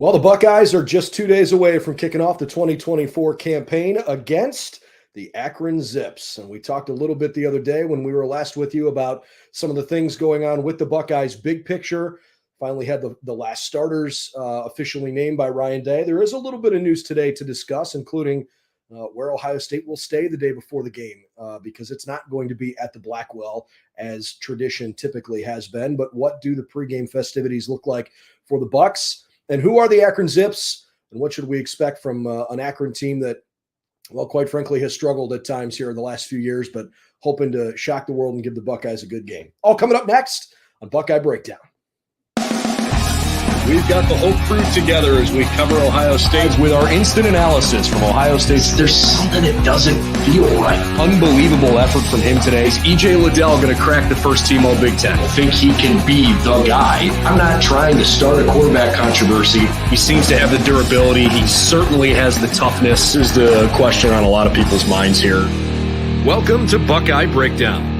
Well, the Buckeyes are just 2 days away from kicking off the 2024 campaign against the Akron Zips. And we talked a little bit the other day when we were last with you about some of the things going on with the Buckeyes big picture. Finally had the last starters officially named by Ryan Day. There is a little bit of news today to discuss, including where Ohio State will stay the day before the game because it's not going to be at the Blackwell as tradition typically has been. But what do the pregame festivities look like for the Bucks? And who are the Akron Zips? And what should we expect from an Akron team that, well, quite frankly, has struggled at times here in the last few years, but hoping to shock the world and give the Buckeyes a good game? All coming up next on Buckeye Breakdown. We've got the whole crew together as we cover Ohio State with our instant analysis from Ohio State. There's something that doesn't feel right. Unbelievable effort from him today. Is E.J. Liddell going to crack the first team All Big Ten? I think he can be the guy. I'm not trying to start a quarterback controversy. He seems to have the durability. He certainly has the toughness. Is the question on a lot of people's minds here. Welcome to Buckeye Breakdown.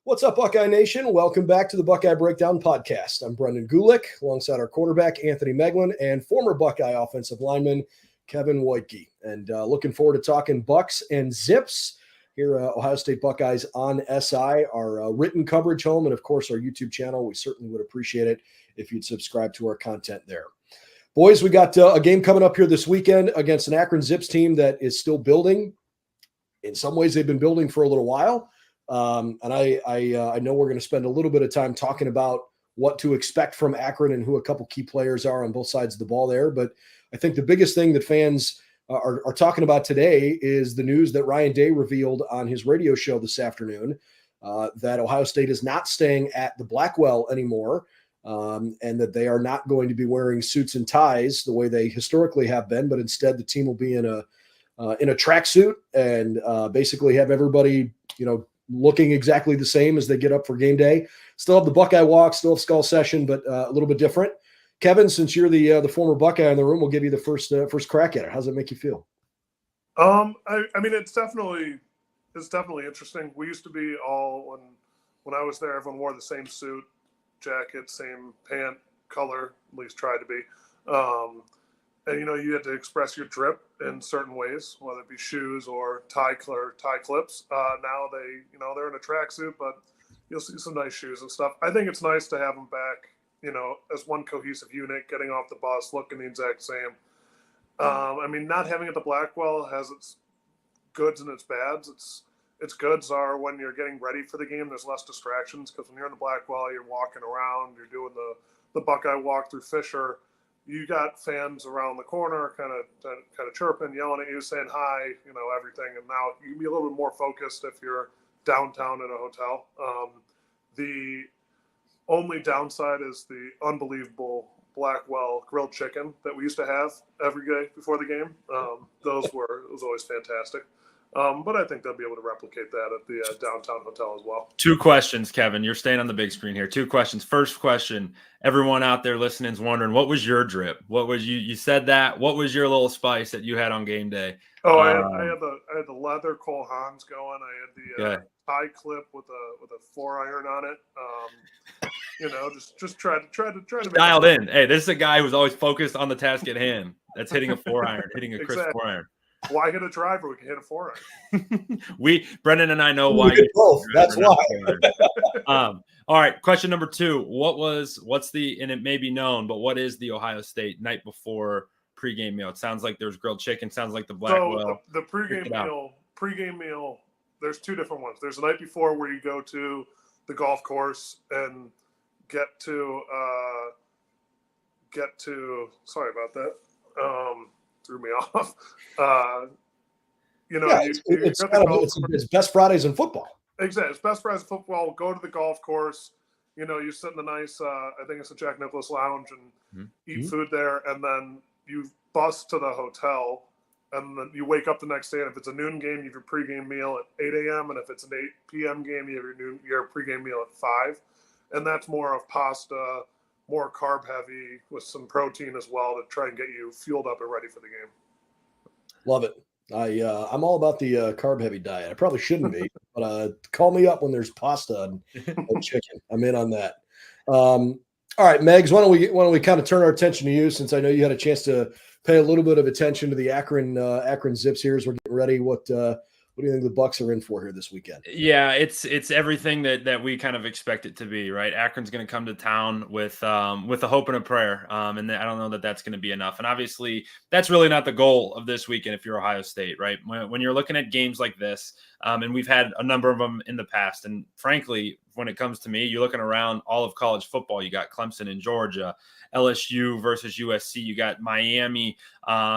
What's up, Buckeye Nation? Welcome back to the Buckeye Breakdown podcast. I'm Brendan Gulick, alongside our quarterback, Anthony Moeglin, and former Buckeye offensive lineman, Kevin Woidke. And looking forward to talking Bucks and Zips here at Ohio State Buckeyes on SI, our written coverage home, and, of course, our YouTube channel. We certainly would appreciate it if you'd subscribe to our content there. Boys, we got a game coming up here this weekend against an Akron Zips team that is still building. In some ways, they've been building for a little while. And I know we're going to spend a little bit of time talking about what to expect from Akron and who a couple key players are on both sides of the ball there. But I think the biggest thing that fans are talking about today is the news that Ryan Day revealed on his radio show this afternoon, that Ohio State is not staying at the Blackwell anymore, and that they are not going to be wearing suits and ties the way they historically have been, but instead the team will be in a tracksuit and basically have everybody, looking exactly the same as they get up for game day. Still have the Buckeye walk, still have skull session, but a little bit different. Kevin, since you're the former Buckeye in the room, we'll give you the first crack at it. How does it make you feel? I mean, it's definitely interesting. We used to be all when I was there, everyone wore the same suit, jacket, same pant color, at least tried to be. And, you had to express your drip in certain ways, whether it be shoes or tie clips. Now they're in a tracksuit, but you'll see some nice shoes and stuff. I think it's nice to have them back, as one cohesive unit, getting off the bus, looking the exact same. I mean, not having it at the Blackwell has its goods and its bads. Its goods are when you're getting ready for the game, there's less distractions, because when you're in the Blackwell, you're walking around, you're doing the Buckeye walk through Fisher. You got fans around the corner kind of chirping, yelling at you, saying hi, everything. And now you can be a little bit more focused if you're downtown in a hotel. The only downside is the unbelievable Blackwell grilled chicken that we used to have every day before the game. It was always fantastic. But I think they'll be able to replicate that at the downtown hotel as well. Two questions, Kevin. You're staying on the big screen here. Two questions. First question, everyone out there listening is wondering, what was your drip? What was you said that. What was your little spice that you had on game day? Oh, I had the leather Cole Haans going. I had the tie clip with a 4-iron on it. Just try to make dialed in. Hey, this is a guy who's always focused on the task at hand. That's hitting a 4-iron, hitting a crisp 4-iron. Why hit a driver? We can hit a 4-iron. Brendan and I know why. Both. That's why. All right. Question number 2. And it may be known, but what is the Ohio State night before pregame meal? It sounds like there's grilled chicken. Sounds like the Blackwell. So the pregame meal, there's two different ones. There's the night before where you go to the golf course and get to sorry about that. Threw me off. It's best Fridays in football. Exactly. It's best Fridays in football. Go to the golf course. You sit in the nice, I think it's the Jack Nicklaus Lounge, and eat food there. And then you bus to the hotel, and then you wake up the next day. And if it's a noon game, you have your pregame meal at 8 a.m. And if it's an 8 p.m. game, you have your pregame meal at 5. And that's more of pasta, more carb heavy with some protein as well to try and get you fueled up and ready for the game. Love it. I'm all about the carb heavy diet. I probably shouldn't be, but call me up when there's pasta and chicken. I'm in on that. All right, Megs, why don't we kind of turn our attention to you, since I know you had a chance to pay a little bit of attention to the Akron Zips here as we're getting ready. What do you think the Bucks are in for here this weekend? Yeah, it's everything that we kind of expect it to be, right? Akron's going to come to town with a hope and a prayer, and I don't know that that's going to be enough. And obviously, that's really not the goal of this weekend if you're Ohio State, right? When you're looking at games like this, and we've had a number of them in the past, and frankly, when it comes to me, you're looking around all of college football. You got Clemson in Georgia, LSU versus USC. You got Miami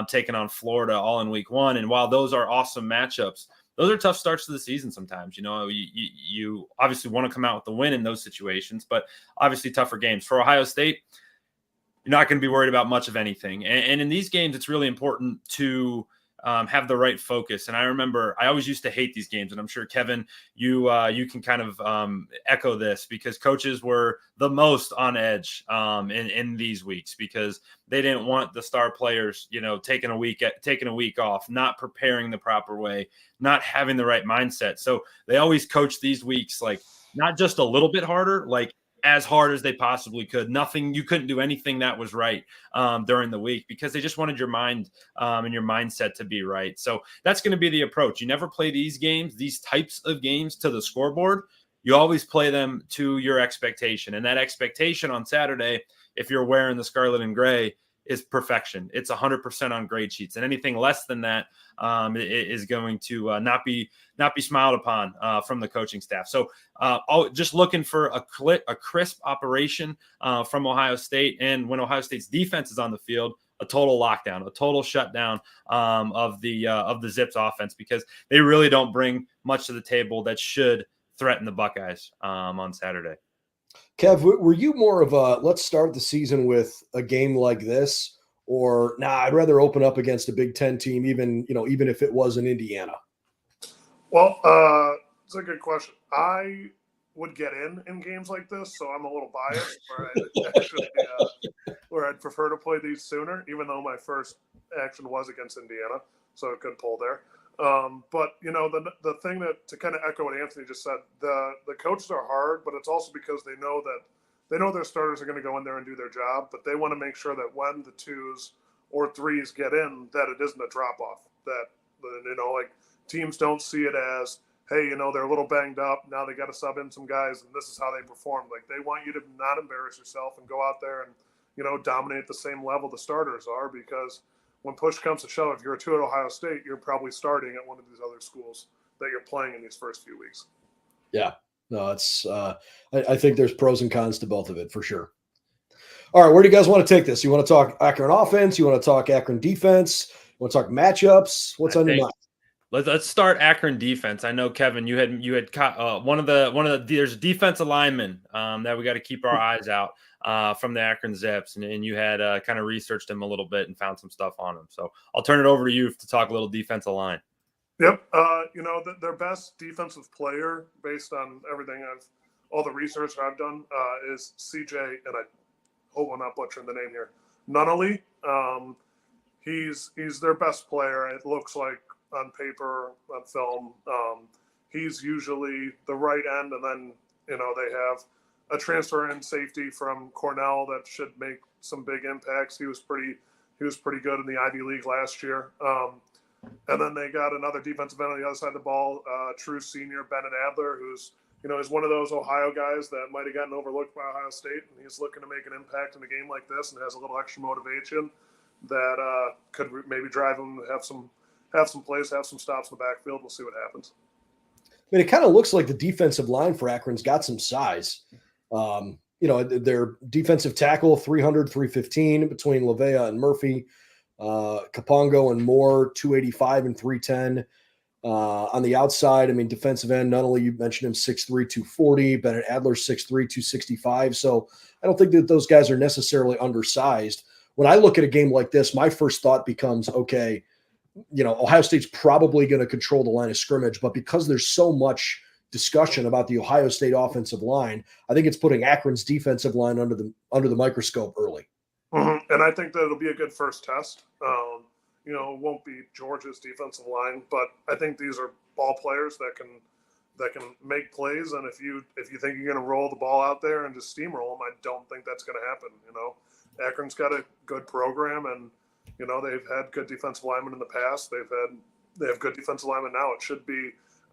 taking on Florida all in week 1. And while those are awesome matchups, those are tough starts to the season sometimes. You know, you obviously want to come out with the win in those situations, but obviously tougher games. For Ohio State, you're not going to be worried about much of anything. And in these games, it's really important to have the right focus. And I remember I always used to hate these games, and I'm sure, Kevin, you can kind of echo this, because coaches were the most on edge in these weeks, because they didn't want the star players, you know, taking a week off, not preparing the proper way, not having the right mindset. So they always coach these weeks like not just a little bit harder, like as hard as they possibly could. You couldn't do anything that was right during the week, because they just wanted your mind and your mindset to be right. So that's going to be the approach. You never play these types of games to the scoreboard. You always play them to your expectation. And that expectation on Saturday, if you're wearing the scarlet and gray, is perfection. It's 100% on grade sheets, and anything less than that is going to not be smiled upon from the coaching staff. So just looking for a crisp operation from Ohio State, and when Ohio State's defense is on the field, a total lockdown, a total shutdown of the Zips offense, because they really don't bring much to the table that should threaten the Buckeyes on Saturday. Kev, were you more of a let's start the season with a game like this, or I'd rather open up against a Big Ten team, even if it was in Indiana? Well, it's a good question. I would get in games like this, so I'm a little biased, where I'd prefer to play these sooner, even though my first action was against Indiana, so a good pull there. But the thing to kind of echo what Anthony just said, the coaches are hard, but it's also because they know their starters are going to go in there and do their job, but they want to make sure that when the 2s or 3s get in, that it isn't a drop off, that like teams don't see it as, hey, they're a little banged up, now they got to sub in some guys and this is how they perform. Like, they want you to not embarrass yourself and go out there and dominate the same level the starters are, because when push comes to shove, if you're a 2 at Ohio State, you're probably starting at one of these other schools that you're playing in these first few weeks. Yeah, no, it's I think there's pros and cons to both of it for sure. All right, where do you guys want to take this? You want to talk Akron offense? You want to talk Akron defense? You want to talk matchups? What's on your mind? Let's start Akron defense. I know, Kevin, you had one of the there's a defensive lineman that we got to keep our eyes out from the Akron Zips, and you had kind of researched him a little bit and found some stuff on him. So I'll turn it over to you to talk a little defensive line. Yep. Their best defensive player, based on all the research I've done, is CJ, and I hope I'm not butchering the name here, Nunnally. He's their best player. It looks like on paper, on film. He's usually the right end, and then they have a transfer in safety from Cornell that should make some big impacts. He was pretty good in the Ivy League last year. And then they got another defensive end on the other side of the ball, true senior Bennett Adler, who's is one of those Ohio guys that might have gotten overlooked by Ohio State, and he's looking to make an impact in a game like this, and has a little extra motivation that could maybe drive him to have some plays, have some stops in the backfield. We'll see what happens. I mean, it kind of looks like the defensive line for Akron's got some size. Their defensive tackle, 300, 315 between Lavea and Murphy. Kapongo and Moore, 285 and 310. On the outside, I mean, defensive end, not only you mentioned him, 6'3", 240, Bennett Adler, 6'3", 265. So I don't think that those guys are necessarily undersized. When I look at a game like this, my first thought becomes, okay, Ohio State's probably going to control the line of scrimmage, but because there's so much discussion about the Ohio State offensive line, I think it's putting Akron's defensive line under the microscope early. Mm-hmm. And I think that it'll be a good first test. It won't be Georgia's defensive line, but I think these are ball players that can that can make plays. And if you think you're going to roll the ball out there and just steamroll them, I don't think that's going to happen. Akron's got a good program, and they've had good defensive linemen in the past. They have good defensive linemen now.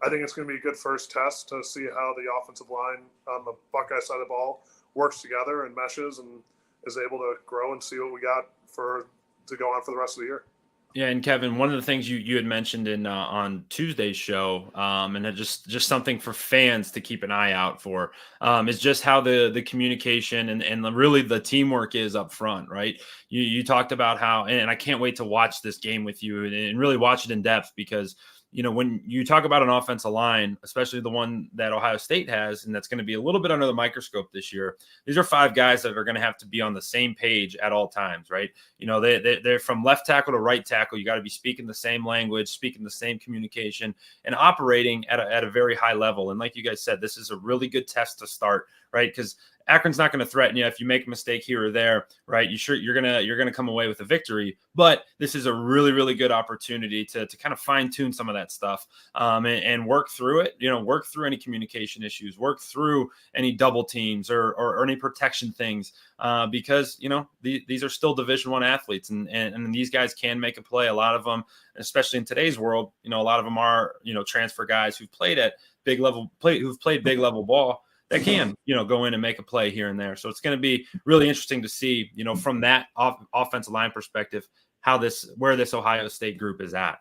I think it's going to be a good first test to see how the offensive line on the Buckeye side of the ball works together and meshes and is able to grow and see what we got to go on for the rest of the year. Yeah, and Kevin, one of the things you had mentioned in on Tuesday's show, and just something for fans to keep an eye out for, is just how the communication and really the teamwork is up front, right? You talked about how, and I can't wait to watch this game with you and really watch it in depth, because when you talk about an offensive line, especially the one that Ohio State has, and that's going to be a little bit under the microscope this year, these are 5 guys that are going to have to be on the same page at all times, right? They're from left tackle to right tackle. You got to be speaking the same language, speaking the same communication, and operating at a very high level. And like you guys said, this is a really good test to start, right? Because Akron's not going to threaten you if you make a mistake here or there, right? You're gonna come away with a victory, but this is a really, really good opportunity to kind of fine tune some of that stuff, and work through it. Work through any communication issues, work through any double teams or any protection things, because these are still Division I athletes, and these guys can make a play. A lot of them, especially in today's world, a lot of them are transfer guys who've played at big level who've played big level ball, that can, go in and make a play here and there. So it's going to be really interesting to see, from that offensive line perspective, where this Ohio State group is at.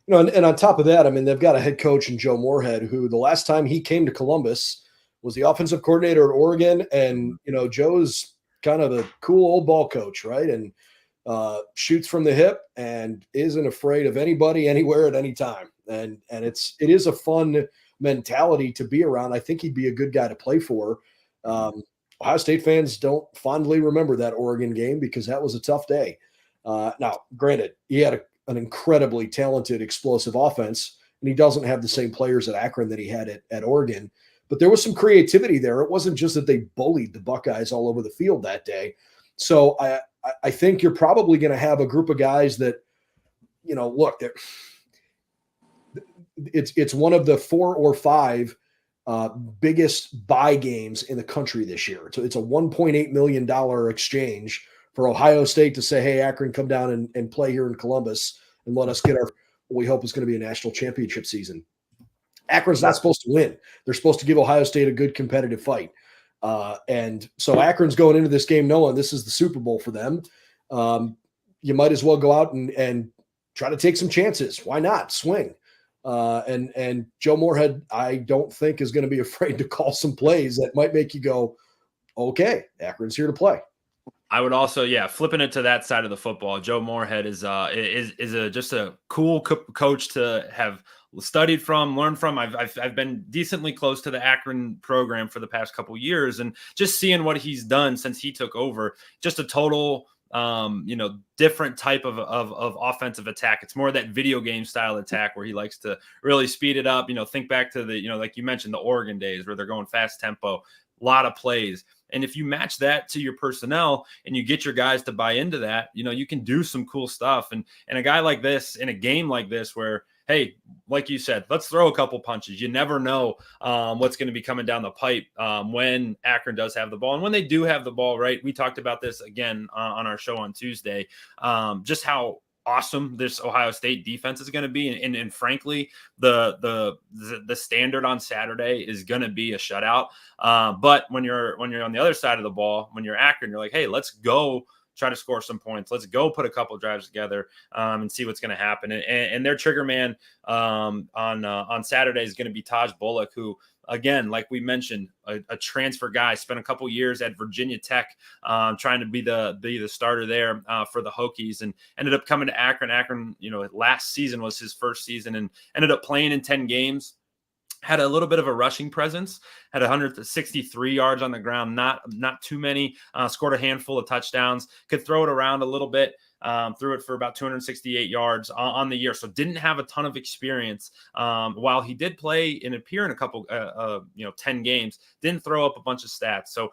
And on top of that, I mean, they've got a head coach in Joe Moorhead, who the last time he came to Columbus was the offensive coordinator at Oregon. And, Joe's kind of a cool old ball coach, right? And shoots from the hip and isn't afraid of anybody, anywhere, at any time. And it is a fun mentality to be around. I think he'd be a good guy to play for. Ohio State fans don't fondly remember that Oregon game because that was a tough day. Now, granted, he had an incredibly talented, explosive offense, and he doesn't have the same players at Akron that he had at Oregon. But there was some creativity there. It wasn't just that they bullied the Buckeyes all over the field that day. So I think you're probably going to have a group of guys that, look, it's one of the 4 or 5 biggest buy games in the country this year. So it's a $1.8 million exchange for Ohio State to say, hey, Akron, come down and play here in Columbus and let us get what we hope is going to be a national championship season. Akron's not supposed to win. They're supposed to give Ohio State a good competitive fight. And so Akron's going into this game knowing this is the Super Bowl for them. You might as well go out and try to take some chances. Why not? Swing. And Joe Moorhead, I don't think, is going to be afraid to call some plays that might make you go, okay, Akron's here to play. I would also, flipping it to that side of the football, Joe Moorhead is just a cool coach to have studied from, learned from. I've been decently close to the Akron program for the past couple of years, and just seeing what he's done since he took over, just a total different type of offensive attack. It's more that video game style attack where he likes to really speed it up. Think back to the, like you mentioned, the Oregon days where they're going fast tempo, a lot of plays. And if you match that to your personnel and you get your guys to buy into that, you can do some cool stuff. And a guy like this in a game like this where, hey, like you said, let's throw a couple punches. You never know what's going to be coming down the pipe when Akron does have the ball. And when they do have the ball, right, we talked about this again on our show on Tuesday, just how awesome this Ohio State defense is going to be. And frankly, the standard on Saturday is going to be a shutout. But when you're on the other side of the ball, when you're Akron, you're like, hey, let's go try to score some points. Let's go put a couple of drives together and see what's going to happen. And their trigger man on Saturday is going to be Taj Bullock, who, again, like we mentioned, a transfer guy, spent a couple years at Virginia Tech trying to be the starter there for the Hokies, and ended up coming to Akron. Akron, last season was his first season, and ended up playing in 10 games. Had a little bit of a rushing presence, had 163 yards on the ground, not too many, scored a handful of touchdowns, could throw it around a little bit, threw it for about 268 yards on the year. So didn't have a ton of experience. While he did play and appear in a couple, 10 games, didn't throw up a bunch of stats. So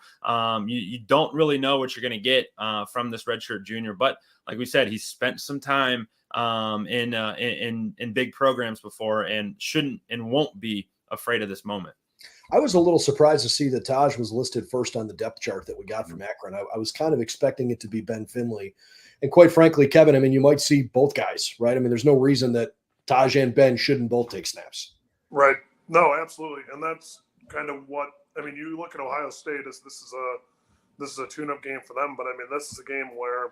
you don't really know what you're going to get from this redshirt junior. But like we said, he's spent some time in big programs before and shouldn't and won't be afraid of this moment. I was a little surprised to see that Taj was listed first on the depth chart that we got from Akron. I was kind of expecting it to be Ben Finley. And quite frankly, Kevin, I mean, you might see both guys, right? I mean, there's no reason that Taj and Ben shouldn't both take snaps. Right. No, absolutely. And that's kind of what, I mean, you look at Ohio State as this is a tune-up game for them, but I mean, this is a game where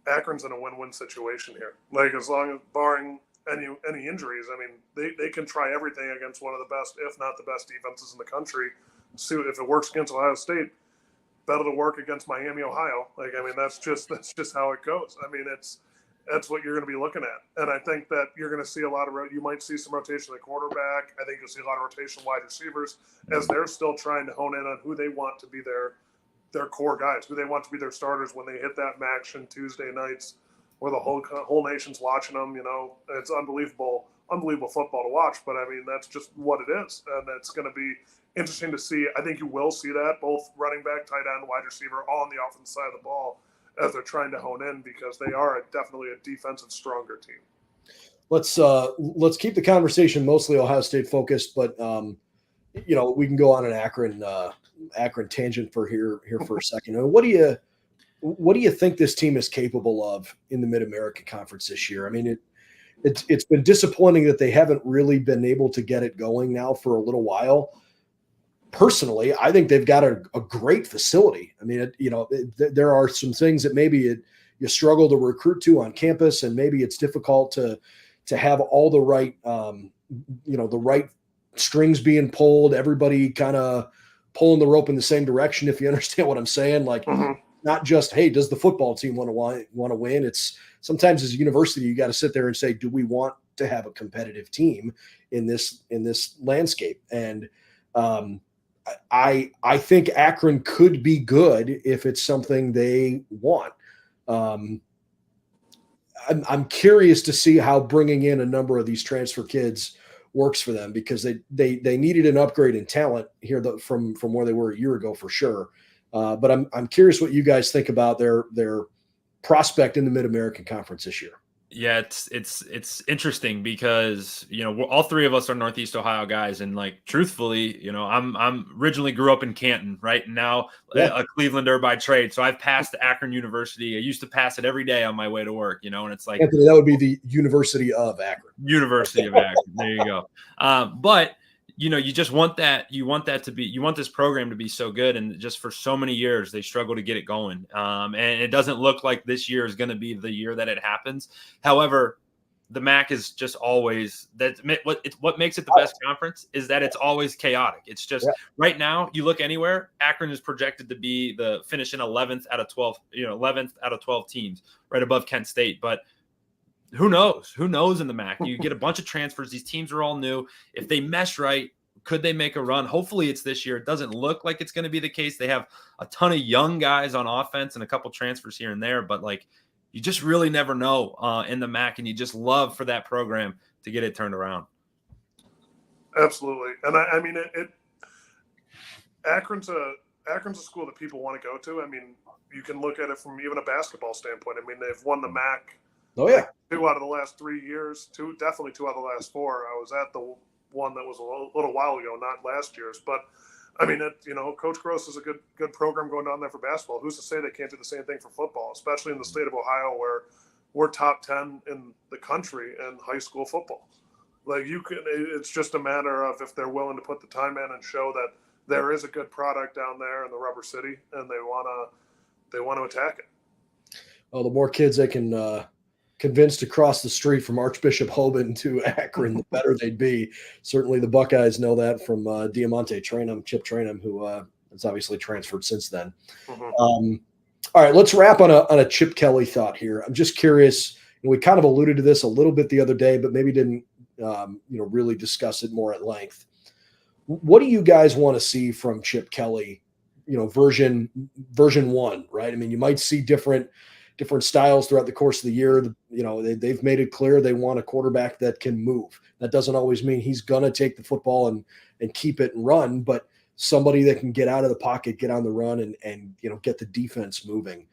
Akron's in a win-win situation here. Like, as long as barring any injuries, I mean, they can try everything against one of the best, if not the best defenses in the country. See if it works against Ohio State, better to work against Miami, Ohio. Like, I mean, that's just how it goes. I mean, that's what you're going to be looking at. And I think that you're going to see you might see some rotation at quarterback. I think you'll see a lot of rotation wide receivers as they're still trying to hone in on who they want to be their core guys, who they want to be their starters when they hit that action Tuesday nights where the whole nation's watching them. You know, it's unbelievable football to watch, but I mean, that's just what it is. And it's going to be interesting to see. I think you will see that both running back, tight end, wide receiver, all on the offensive side of the ball as they're trying to hone in, because they are definitely a defensive stronger team. Let's keep the conversation mostly Ohio State focused, but you know, we can go on an Akron tangent for here for a second. What do you think this team is capable of in the Mid-American Conference this year? I mean, it's been disappointing that they haven't really been able to get it going now for a little while. Personally, I think they've got a great facility. I mean, there are some things that maybe you struggle to recruit to on campus, and maybe it's difficult to have all the right, the right strings being pulled, everybody kind of pulling the rope in the same direction, if you understand what I'm saying. Like, not just, hey, does the football team want to win? It's sometimes as a university, you got to sit there and say, do we want to have a competitive team in this landscape? And I think Akron could be good if it's something they want. I'm curious to see how bringing in a number of these transfer kids works for them, because they needed an upgrade in talent here from where they were a year ago for sure. But I'm curious what you guys think about their prospect in the Mid-American Conference this year. Yeah, it's interesting because, you know, all three of us are Northeast Ohio guys, and like, truthfully, you know, I'm originally grew up in Canton, right? And now a Clevelander by trade. So I've passed Akron University. I used to pass it every day on my way to work, you know, and it's like, Anthony, that would be the University of Akron. University of Akron. There you go. But you know, you just want that. You want this program to be so good. And just for so many years, they struggle to get it going. And it doesn't look like this year is going to be the year that it happens. However, the MAC is just always what makes it the best conference is that it's always chaotic. It's just right now, you look anywhere, Akron is projected to be finish in 11th out of 12, 11th out of 12 teams, right above Kent State. But who knows? Who knows in the MAC? You get a bunch of transfers. These teams are all new. If they mesh right, could they make a run? Hopefully it's this year. It doesn't look like it's going to be the case. They have a ton of young guys on offense and a couple transfers here and there, but like, you just really never know in the MAC, and you just love for that program to get it turned around. Absolutely. And I mean, Akron's a school that people want to go to. I mean, you can look at it from even a basketball standpoint. I mean, they've won the MAC. Oh yeah, 2 out of the last 3 years. Definitely 2 out of the last 4. I was at the one that was a little while ago, not last year's. But I mean, Coach Gross is a good program going down there for basketball. Who's to say they can't do the same thing for football, especially in the state of Ohio, where we're top 10 in the country in high school football. Like, it's just a matter of if they're willing to put the time in and show that there is a good product down there in the Rubber City, and they want to attack it. Well, the more kids they can convince to cross the street from Archbishop Hoban to Akron, the better they'd be. Certainly the Buckeyes know that from Diamante Chip Trainum, who has obviously transferred since then. All right, let's wrap on a Chip Kelly thought here. I'm just curious, and we kind of alluded to this a little bit the other day, but maybe didn't really discuss it more at length. What do you guys want to see from Chip Kelly, version 1, right? I mean, you might see different styles throughout the course of the year. They've made it clear they want a quarterback that can move. That doesn't always mean he's going to take the football and keep it and run, but somebody that can get out of the pocket, get on the run, and get the defense moving.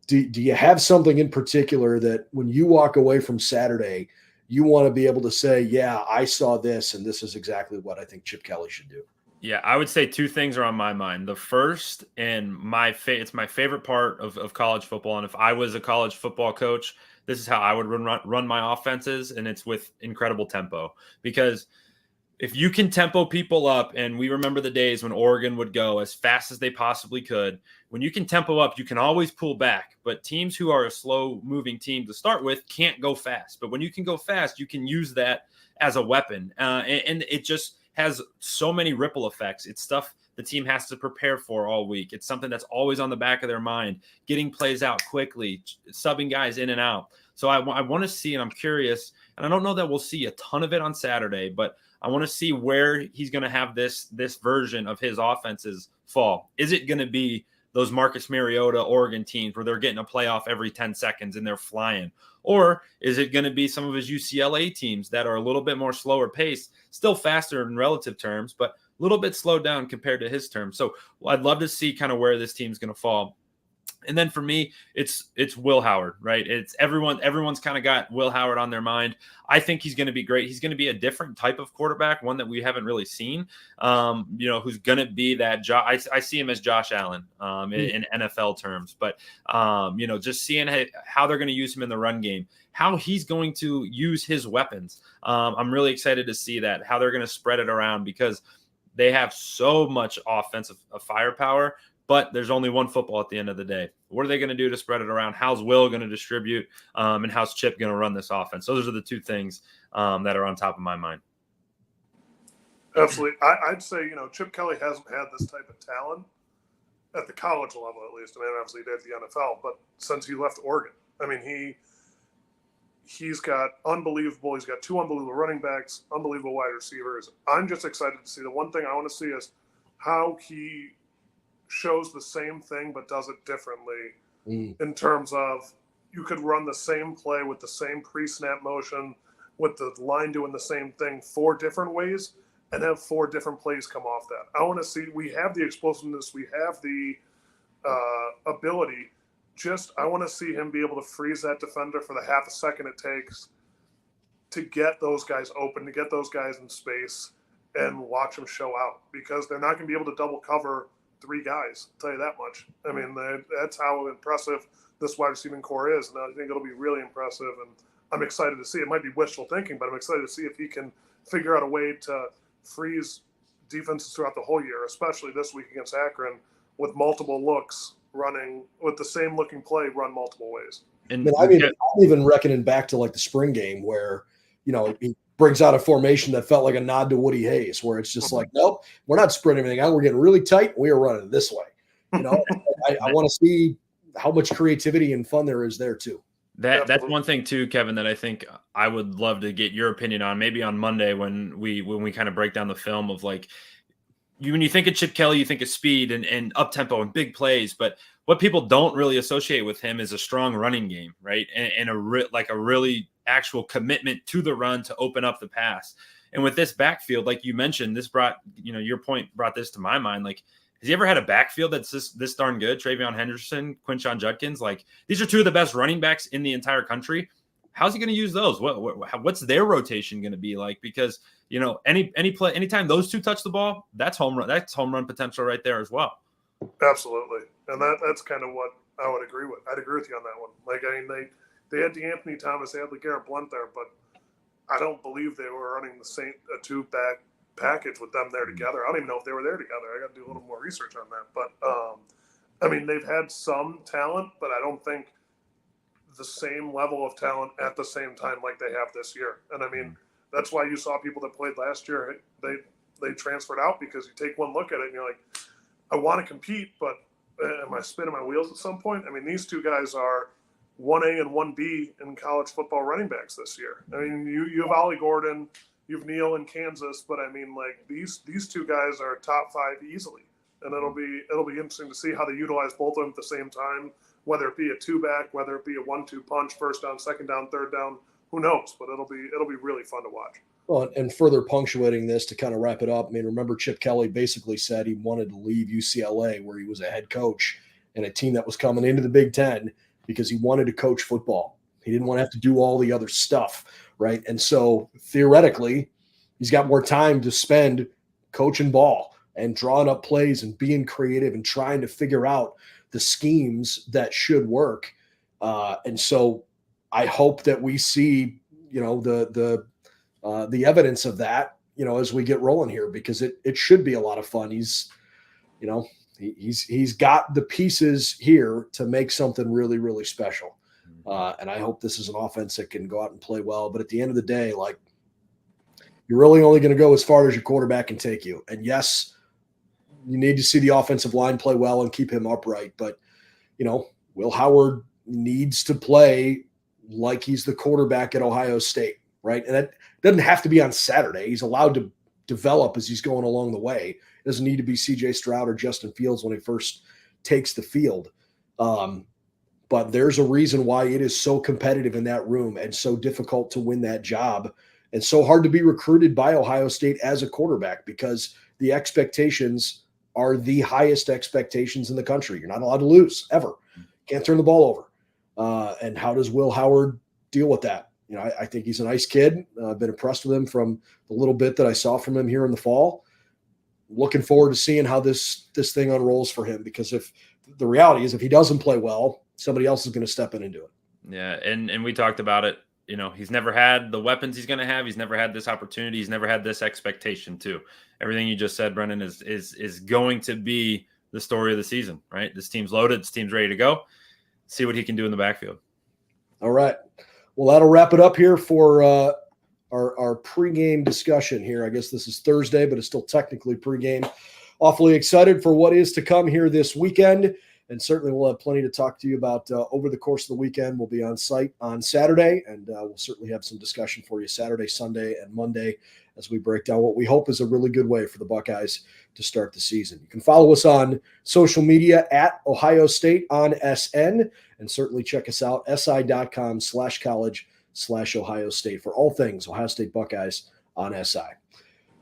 Do you have something in particular that when you walk away from Saturday you want to be able to say, yeah, I saw this, and this is exactly what I think Chip Kelly should do. Yeah, I would say two things are on my mind. The first, and it's my favorite part of college football. And if I was a college football coach, this is how I would run my offenses, and it's with incredible tempo. Because if you can tempo people up, and we remember the days when Oregon would go as fast as they possibly could, when you can tempo up, you can always pull back. But teams who are a slow-moving team to start with can't go fast. But when you can go fast, you can use that as a weapon. And it just has so many ripple effects. It's stuff the team has to prepare for all week. It's something that's always on the back of their mind, getting plays out quickly, subbing guys in and out. So I want to see, and I'm curious, and I don't know that we'll see a ton of it on Saturday, but I want to see where he's going to have this version of his offenses fall. Is it going to be those Marcus Mariota Oregon teams where they're getting a playoff every 10 seconds and they're flying? Or is it going to be some of his UCLA teams that are a little bit more slower paced, still faster in relative terms, but a little bit slowed down compared to his terms? So I'd love to see kind of where this team's going to fall. And then for me, it's Will Howard, right? It's everyone's kind of got Will Howard on their mind. I think he's going to be great. He's going to be a different type of quarterback, one that we haven't really seen. Who's going to be that I see him as Josh Allen in NFL terms, but just seeing how they're going to use him in the run game, how he's going to use his weapons. I'm really excited to see that, how they're going to spread it around, because they have so much offensive firepower. But there's only one football at the end of the day. What are they going to do to spread it around? How's Will going to distribute? And how's Chip going to run this offense? Those are the two things that are on top of my mind. Absolutely. I'd say, Chip Kelly hasn't had this type of talent at the college level, at least. I mean, obviously he did at the NFL, but since he left Oregon, I mean, he's got he's got two unbelievable running backs, unbelievable wide receivers. I'm just excited to see. The one thing I want to see is how he shows the same thing but does it differently in terms of you could run the same play with the same pre-snap motion, with the line doing the same thing 4 different ways, and have 4 different plays come off that. I want to see, we have the explosiveness, we have the ability. I want to see him be able to freeze that defender for the half a second it takes to get those guys open, to get those guys in space, and watch them show out, because they're not going to be able to double cover 3 guys, I'll tell you that much. I mean, that's how impressive this wide receiving core is, and I think it'll be really impressive, and I'm excited to see. It might be wishful thinking, but I'm excited to see if he can figure out a way to freeze defenses throughout the whole year, especially this week against Akron, with multiple looks running, with the same looking play run multiple ways. And I'm even reckoning back to like the spring game where, he brings out a formation that felt like a nod to Woody Hayes, where it's just like, nope, we're not spreading everything out. We're getting really tight. We are running this way. I want to see how much creativity and fun there is there too. That's one thing too, Kevin, that I think I would love to get your opinion on, maybe on Monday when we kind of break down the film of like, when you think of Chip Kelly, you think of speed and up tempo and big plays, but what people don't really associate with him is a strong running game, right? And a really actual commitment to the run to open up the pass. And with this backfield, like you mentioned, this brought, your point brought this to my mind. Like, has he ever had a backfield that's this darn good? Travion Henderson, Quinshon Judkins, like these are 2 of the best running backs in the entire country. How's he going to use those? What's their rotation going to be like? Because, anytime those 2 touch the ball, that's home run potential right there as well. Absolutely. And that's kind of what I would agree with. I'd agree with you on that one. Like, I mean, they had DeAnthony Thomas, they had LeGarrette Blount there, but I don't believe they were running the same 2-back package with them there together. I don't even know if they were there together. I got to do a little more research on that. But, they've had some talent, but I don't think the same level of talent at the same time like they have this year. And, that's why you saw people that played last year, they transferred out, because you take one look at it and you're like, I want to compete, but am I spinning my wheels at some point? These 2 guys are 1A and 1B in college football running backs this year. You have Ollie Gordon, you have Neal in Kansas, but these 2 guys are top 5 easily, and it'll be interesting to see how they utilize both of them at the same time, whether it be a 2-back, whether it be a 1-2 punch, first down, second down, third down, who knows? But it'll be really fun to watch. Well, and further punctuating this to kind of wrap it up, remember Chip Kelly basically said he wanted to leave UCLA, where he was a head coach, and a team that was coming into the Big Ten, because he wanted to coach football. He didn't want to have to do all the other stuff, right? And so theoretically, he's got more time to spend coaching ball and drawing up plays and being creative and trying to figure out the schemes that should work. And so I hope that we see, the evidence of that, as we get rolling here, because it should be a lot of fun. He's got the pieces here to make something really, really special. And I hope this is an offense that can go out and play well. But at the end of the day, like, you're really only going to go as far as your quarterback can take you. And yes, you need to see the offensive line play well and keep him upright. But, Will Howard needs to play like he's the quarterback at Ohio State, right? And that doesn't have to be on Saturday. He's allowed to develop as he's going along the way. It doesn't need to be C.J. Stroud or Justin Fields when he first takes the field. But there's a reason why it is so competitive in that room and so difficult to win that job and so hard to be recruited by Ohio State as a quarterback, because the expectations are the highest expectations in the country. You're not allowed to lose ever. Can't turn the ball over. And how does Will Howard deal with that? I think he's a nice kid. I've been impressed with him from the little bit that I saw from him here in the fall. Looking forward to seeing how this thing unrolls for him, because if the reality is, if he doesn't play well, somebody else is going to step in and do it. Yeah. And we talked about it. He's never had the weapons he's going to have. He's never had this opportunity. He's never had this expectation too. Everything you just said, Brendan, is going to be the story of the season, right? This team's loaded. This team's ready to go. See what he can do in the backfield. All right. Well, that'll wrap it up here for our pregame discussion here. I guess this is Thursday, but it's still technically pregame. Awfully excited for what is to come here this weekend. And certainly we'll have plenty to talk to you about over the course of the weekend. We'll be on site on Saturday, and we'll certainly have some discussion for you Saturday, Sunday, and Monday as we break down what we hope is a really good way for the Buckeyes to start the season. You can follow us on social media at Ohio State on SN, and certainly check us out, si.com/college/Ohio State for all things Ohio State Buckeyes on SI.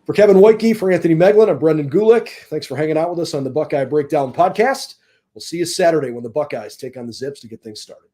For Kevin Woidke, for Anthony Moeglin, I'm Brendan Gulick. Thanks for hanging out with us on the Buckeye Breakdown podcast. We'll see you Saturday when the Buckeyes take on the Zips to get things started.